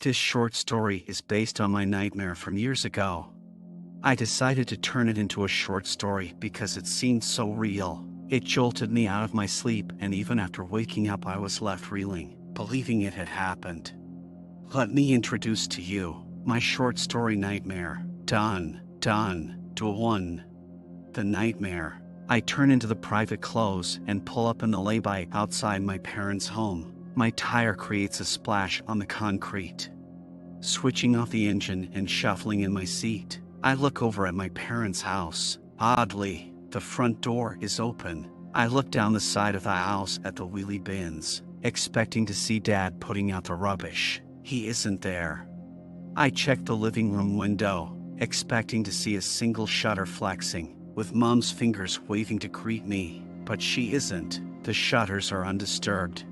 This short story is based on my nightmare from years ago. I decided to turn it into a short story because it seemed so real. It jolted me out of my sleep, and even after waking up I was left reeling, believing it had happened. Let me introduce to you my short story nightmare. Done. To one. The nightmare. I turn into the private clothes and pull up in the lay-by outside my parents' home. My tire creates a splash on the concrete. Switching off the engine and shuffling in my seat, I look over at my parents' house. Oddly, the front door is open. I look down the side of the house at the wheelie bins, expecting to see Dad putting out the rubbish. He isn't there. I check the living room window, expecting to see a single shutter flexing, with Mom's fingers waving to greet me, but she isn't. The shutters are undisturbed.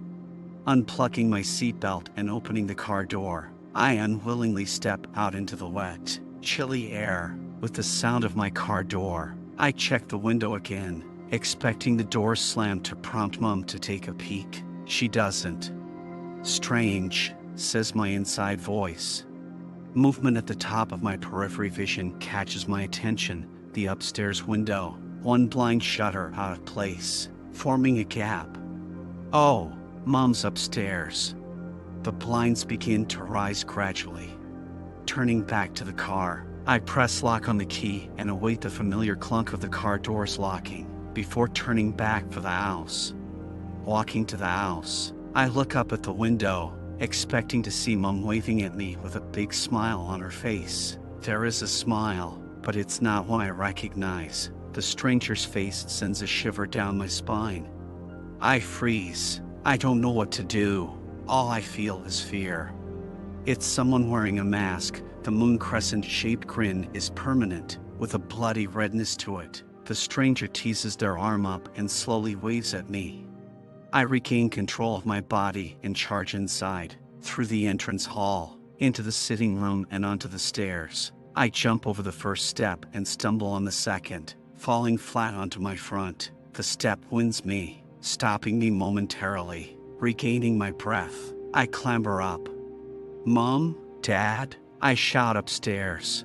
Unplugging my seatbelt and opening the car door, I unwillingly step out into the wet, chilly air. With the sound of my car door, I check the window again, expecting the door slam to prompt Mom to take a peek. She doesn't. Strange, says my inside voice. Movement at the top of my periphery vision catches my attention. The upstairs window, one blind shutter out of place, forming a gap. Oh, Mom's upstairs. The blinds begin to rise gradually. Turning back to the car, I press lock on the key and await the familiar clunk of the car doors locking before turning back for the house. Walking to the house, I look up at the window, expecting to see Mom waving at me with a big smile on her face. There is a smile, but it's not one I recognize. The stranger's face sends a shiver down my spine. I freeze. I don't know what to do. All I feel is fear. It's someone wearing a mask. The moon crescent-shaped grin is permanent, with a bloody redness to it. The stranger teases their arm up and slowly waves at me. I regain control of my body and charge inside, through the entrance hall, into the sitting room and onto the stairs. I jump over the first step and stumble on the second, falling flat onto my front. The step wins me, stopping me momentarily. Regaining my breath, I clamber up. Mom? Dad? I shout upstairs.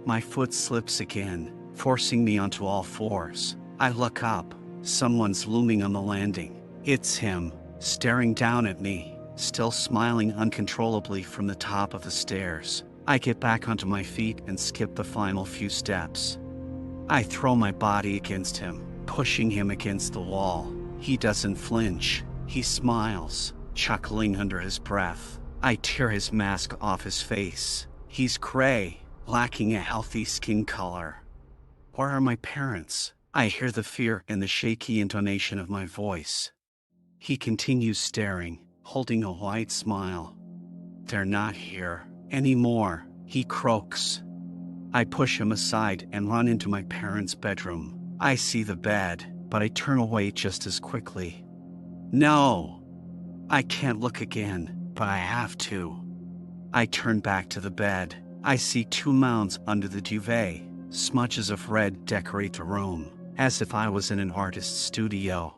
My foot slips again, forcing me onto all fours. I look up. Someone's looming on the landing. It's him, staring down at me, still smiling uncontrollably from the top of the stairs. I get back onto my feet and skip the final few steps. I throw my body against him, pushing him against the wall. He doesn't flinch. He smiles, chuckling under his breath. I tear his mask off his face. He's gray, lacking a healthy skin color. Where are my parents? I hear the fear in the shaky intonation of my voice. He continues staring, holding a wide smile. They're not here anymore, he croaks. I push him aside and run into my parents' bedroom. I see the bed, but I turn away just as quickly. No! I can't look again, but I have to. I turn back to the bed. I see two mounds under the duvet. Smudges of red decorate the room, as if I was in an artist's studio.